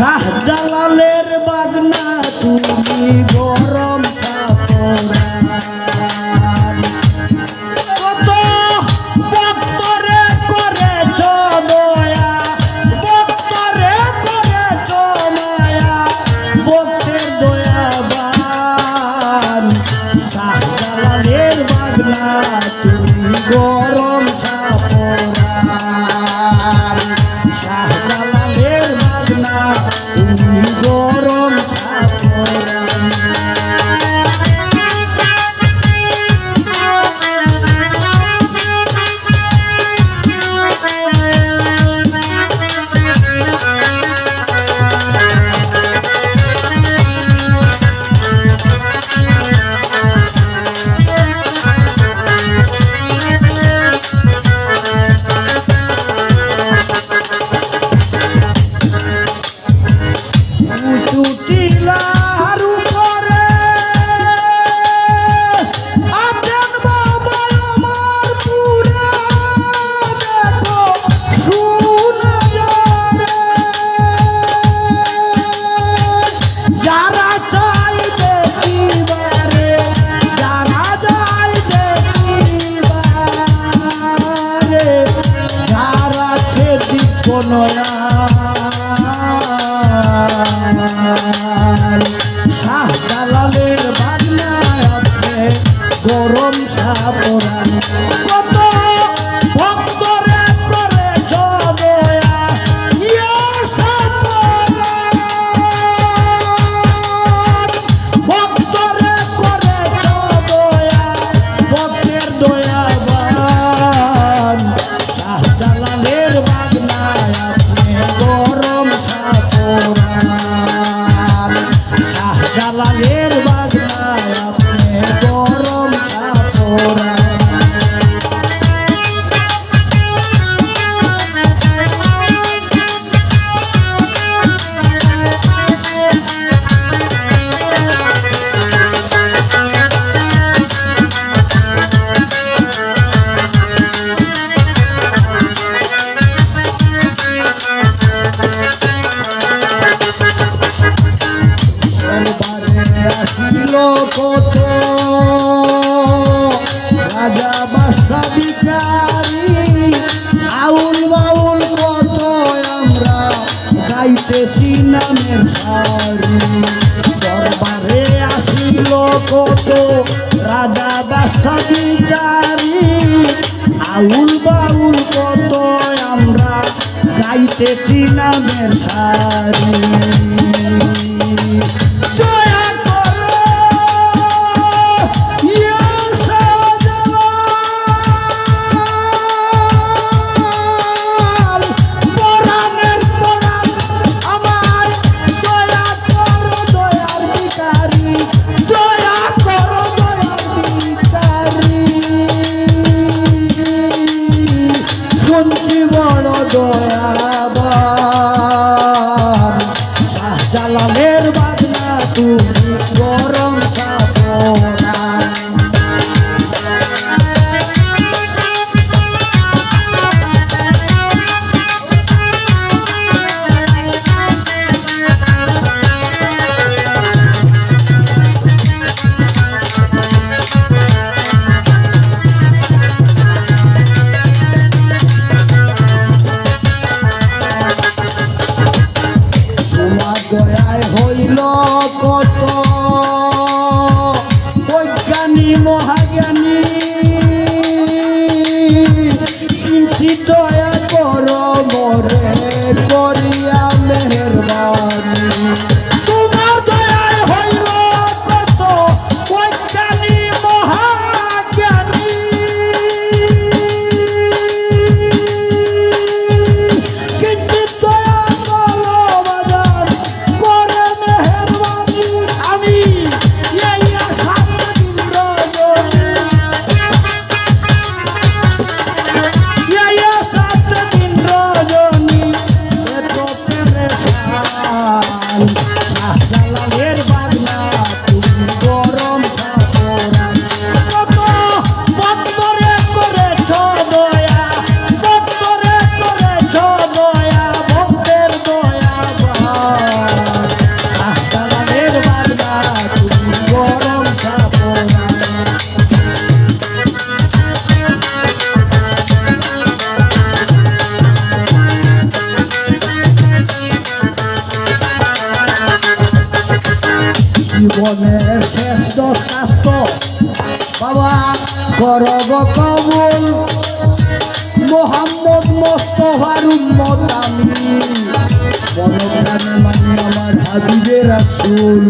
শাহজালালের বাগনা তুমি গরম সাপরান কত ভক্তরে করেছ দয়া ভক্তরে করেছ মায়া ভক্তের দয়াবান শাহজালালের বাগনা তুমি গরম সাপরান শাহজালালের বাগনা তুমি গরম সাপরান টিলার উপরে আছেন বাবা আমার পুরা দেখো শুনে যারা চাই দেখিবারে যারা যাই দেখিবারে যারা আছে দিক নয়া শাহজালালের বাগনা আপনি গরম সাপরান কত ভক্তরে করে দয়া ইয়া সাপরান ভক্তরে করে দয়া ভক্তের দয়াবান শাহজালালের বাগনা আপনি গরম সাপরান শাহজালালের বাগনা আপনি গরম সাপরান আসিল কত রাজা বাদশা ভিখারি আউল বাউল কত আমরা গাইতেছি নামের সারি দরবারে আসিল কত রাজা বাদশা ভিখারি আউল বাউল কত আমরা গাইতেছি নামের সারি বড় দয়াবান শাহজালালের বাগনা তুমি গরম সাপরান দয়ায় হইল কত বৈজ্ঞানী মহাজ্ঞানী কিঞ্চিত দয়া কর মরে করিয়া মেহেরবানি তোমার দয়ায় হইল কত বৈজ্ঞানী মহাজ্ঞানী কিঞ্চিত দয়া কর জীবনের শ্রেষ্ঠ শাস্ত্র বাবা করব কবুল মোহাম্মদ মোস্তফার উম্মত আমি মনপ্রাণে মানি আমার হাবিবে রাসূল